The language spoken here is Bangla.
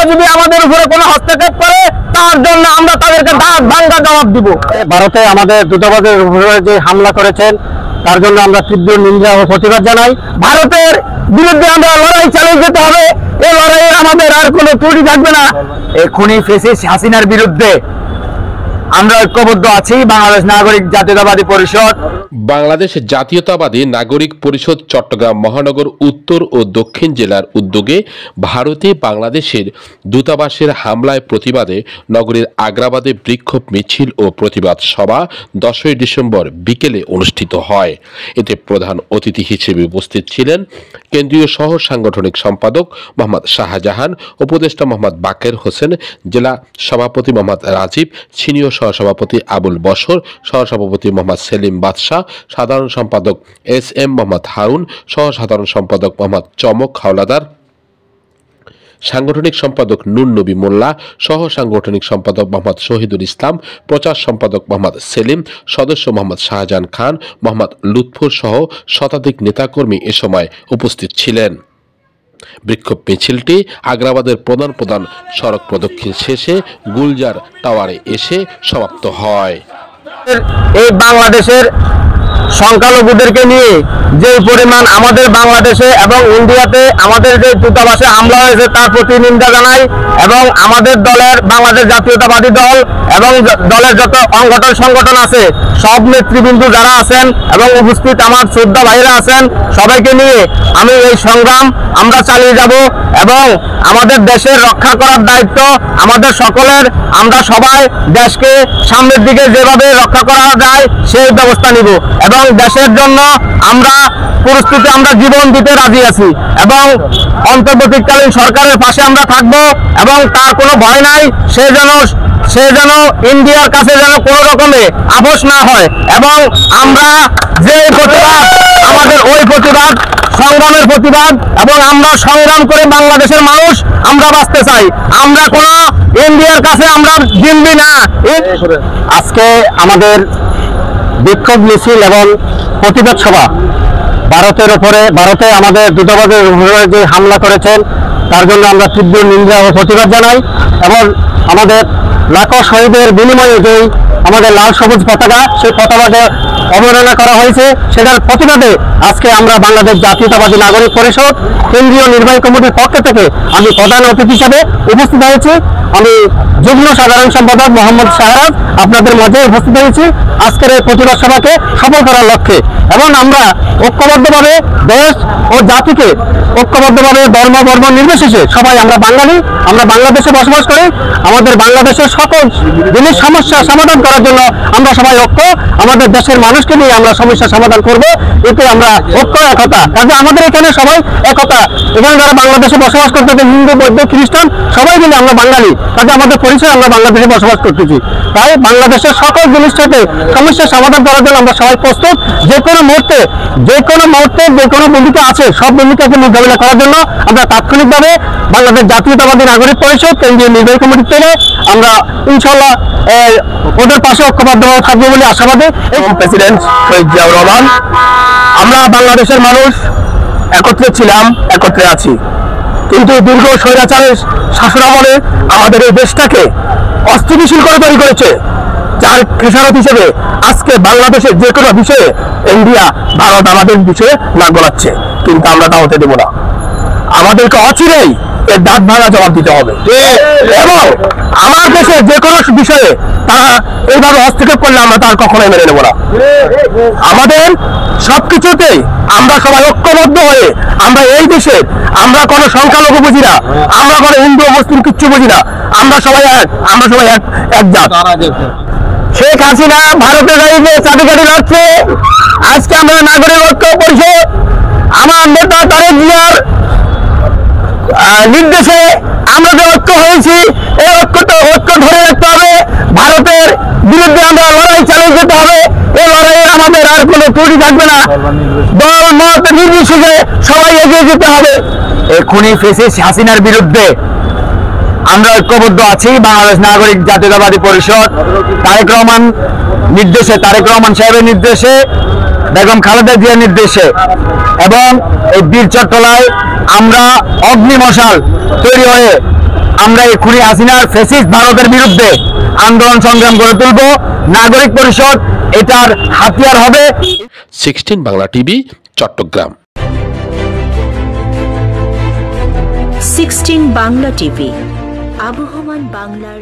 যদি আমাদের উপরে কোনো হস্তক্ষেপ করে তার জন্য আমরা তাদেরকে দাঁত ভাঙ্গা জবাব দিব। ভারতে আমাদের দূতাবাসের উপরে যে হামলা করেছেন তার জন্য আমরা তীব্র নিন্দা ও প্রতিবাদ জানাই। ভারতের বিরুদ্ধে আমরা লড়াই চালিয়ে যেতে হবে। এই লড়াইয়ে আমাদের আর কোনো ত্রুটি থাকবে না। এখনই ফ্যাসিস্ট হাসিনার বিরুদ্ধে আমরা ঐক্যবদ্ধ আছি। বাংলাদেশ নাগরিক জাতীয়তাবাদী পরিষদ, বাংলাদেশ জাতীয়তাবাদী নাগরিক পরিষদ চট্টগ্রাম মহানগর উত্তর ও দক্ষিণ জেলার উদ্যোগে ভারতে বাংলাদেশের দূতাবাসের হামলায় প্রতিবাদে নগরীর আগ্রাবাদে বিক্ষোভ মিছিল ও প্রতিবাদ সভা 10ই ডিসেম্বর বিকেলে অনুষ্ঠিত হয়। এতে প্রধান অতিথি হিসেবে উপস্থিত ছিলেন কেন্দ্রীয় সহ সাংগঠনিক সম্পাদক মোহাম্মদ শাহজাহান, উপদেষ্টা মোহাম্মদ বাকের হোসেন, জেলা সভাপতি মোহাম্মদ রাজীব, সিনিয়র সহসভাপতি আবুল বশর, সহসভাপতি মোহাম্মদ সেলিম বাদশাহ, সাধারণ সম্পাদক SM মোহাম্মদ হারুন, সহ সাধারণ সম্পাদক মোহাম্মদ চমক হাওলাদার, সাংগঠনিক সম্পাদক নুর নবী মোল্লা, সহ সাংগঠনিক সম্পাদক মোহাম্মদ শহীদুল ইসলাম, প্রচার সম্পাদক মোহাম্মদ সেলিম, সদস্য মোহাম্মদ শাহজাহান খান, মোহাম্মদ লুৎফুর সহ শতাধিক নেতাকর্মী এ সময় উপস্থিত ছিলেন। বিক্ষোভ মিছিলটি আগ্রাবাদের প্রধান সড়ক প্রদক্ষিণ শেষে গুলজার টাওয়ারে এসে সমাপ্ত হয়। এই বাংলাদেশের সংখ্যালঘুদেরকে নিয়ে যে পরিমাণ আমাদের বাংলাদেশে এবং ইন্ডিয়াতে আমাদের যে দূতাবাসে হামলা হয়েছে তার প্রতি নিন্দা জানাই এবং আমাদের দলের বাংলাদেশ জাতীয়তাবাদী দল এবং দলের যত সংগঠন আছে সব নেতৃবৃন্দ যারা আছেন এবং উপস্থিত আমার শ্রদ্ধা ভাইরা আছেন সবাইকে নিয়ে আমি এই সংগ্রাম আমরা চালিয়ে যাব এবং আমাদের দেশের রক্ষা করার দায়িত্ব আমাদের সকলের। আমরা সবাই দেশকে সামনের দিকে যেভাবে রক্ষা করা যায় সেই ব্যবস্থা নিব এবং দেশের জন্য আমরা পরিস্থিতি আমরা জীবন দিতে রাজি আছি এবং অন্তর্বর্তীকালীন সরকারের পাশে আমরা থাকব এবং তার কোনো ভয় নাই। সে যেন ইন্ডিয়ার কাছে যেন কোনো রকমে আপোষ না হয় এবং আমরা যে প্রতিবাদ আমাদের ওই প্রতিবাদ সংগ্রামের প্রতিবাদ এবং আমরা সংগ্রাম করে বাংলাদেশের মানুষ আমরা বাঁচতে চাই। আমরা কোনো ইন্ডিয়ার কাছে আমরা জিম্মি না। আজকে আমাদের বিক্ষোভ মিছিল এবং প্রতিবাদ সভা ভারতে আমাদের দূতাবাসের উপরে যে হামলা করেছেন তার জন্য আমরা তীব্র নিন্দা ও প্রতিবাদ জানাই এবং আমাদের লাখো শহীদের বিনিময়ে যেই আমাদের লাল সবুজ পতাকা সেই পতাকাকে অবমাননা করা হয়েছে সেটার প্রতিবাদে আজকে আমরা বাংলাদেশ জাতীয়তাবাদী নাগরিক পরিষদ কেন্দ্রীয় নির্বাহী কমিটির পক্ষ থেকে আমি প্রধান অতিথি হিসাবে উপস্থিত হয়েছি। আমি যুগ্ম সাধারণ সম্পাদক মোহাম্মদ শাহরাজ আপনাদের মাঝে উপস্থিত হয়েছি আজকের এই প্রতিবাদ সভাকে সফল করার লক্ষ্যে এবং আমরা ঐক্যবদ্ধভাবে দেশ ও জাতিকে ঐক্যবদ্ধভাবে ধর্ম বর্ণ নির্বিশেষে সবাই আমরা বাঙালি, আমরা বাংলাদেশে বসবাস করি। আমাদের বাংলাদেশের সকল জিনিস সমস্যা সমাধান করার জন্য আমরা সবাই ঐক্য, আমাদের দেশের মানুষকে নিয়ে আমরা সমস্যা সমাধান করব। এতে আমরা ঐক্য একতা, কাজে আমাদের এখানে সবাই একতা। এখানে যারা বাংলাদেশে বসবাস করতেছে হিন্দু বৌদ্ধ খ্রিস্টান সবাই মিলে আমরা বাঙালি, কাজে আমাদের পরিচয় আমরা বাংলাদেশে বসবাস করতেছি। তাই বাংলাদেশের সকল জিনিস থেকে সমস্যা সমাধান করার জন্য আমরা সবাই প্রস্তুত। যে কোনো মুহূর্তে যে কোনো ভূমিকা আছে সব ভূমিকাকে মোকাবিলা করার জন্য আমরা তাৎক্ষণিকভাবে বাংলাদেশ জাতীয়তাবাদী নাগরিক পরিষদ কেন্দ্রীয় নির্বাহী কমিটি থেকে আমরা ইনশাল্লাহ ওদের পাশে ঐক্যবদ্ধভাবে থাকবো বলে আশাবাদী। এবং প্রেসিডেন্ট শহীদ জিয়াউর রহমান, আমরা বাংলাদেশের মানুষ একত্রে ছিলাম, একত্রে আছি, কিন্তু দীর্ঘ স্বৈরাচারের শাসনামলে আমাদের এই দেশটাকে অস্থিতিশীল করে তৈরি করেছে, যার খেসারত হিসেবে আজকে বাংলাদেশের যে কোনো বিষয়ে ইন্ডিয়া ভারত আমাদের বিষয়ে নাক গলাচ্ছে, কিন্তু আমরা তা হতে দেব না। আমাদেরকে অচিরেই এর দাঁত ভাঙা জবাব দিতে হবে এবং আমার দেশে যে কোনো বিষয়ে তারা এইভাবে হস্তক্ষেপ করলে আমরা তার কখনোই মেনে নেব না। আমাদের সবকিছুতেই আমরা সবাই ঐক্যবদ্ধ হয়ে আমরা এই দেশে আমরা কোনো সংখ্যালঘু বুঝি না, আমরা কোনো হিন্দু মুসলিম কিচ্ছু বুঝি না, আমরা সবাই এক জাত। শেখ হাসিনা ভারতের গাড়িতে চাবিকাঠি লাগছে। আজকে আমরা নাগরিক ঐক্য পরিষদ আমার নেতা তারেক জিয়ার নির্দেশে আমরা যে ঐক্য হয়েছি এই ঐক্য ধরে রাখতে হবে। ভারতের বিরুদ্ধে আমরা লড়াই চালিয়ে যেতে হবে। এই লড়াইয়ে আমাদের আর কোনো ত্রুটি থাকবে না। দল মত নির্বিশেষে সবাই এগিয়ে যেতে হবে। এখনই ফ্যাসিস্ট হাসিনার বিরুদ্ধে আমরা ঐক্যবদ্ধ আছি। বাংলাদেশ নাগরিক জাতীয়তাবাদী পরিষদ তারেক রহমান সাহেবের নির্দেশে, বেগম খালেদা জিয়ার নির্দেশে এবং এই বীর চট্টলায় আমরা অগ্নিমশাল তৈরি হয়ে আমরা এই খুনি হাসিনার ফ্যাসিস্ট ভারতের বিরুদ্ধে আন্দোলন সংগ্রাম করে তুলব। নাগরিক পরিষদ এটার হাতিয়ার হবে। 16 বাংলা টিভি, চট্টগ্রাম। 16 বাংলা টিভি, আবহমান বাংলার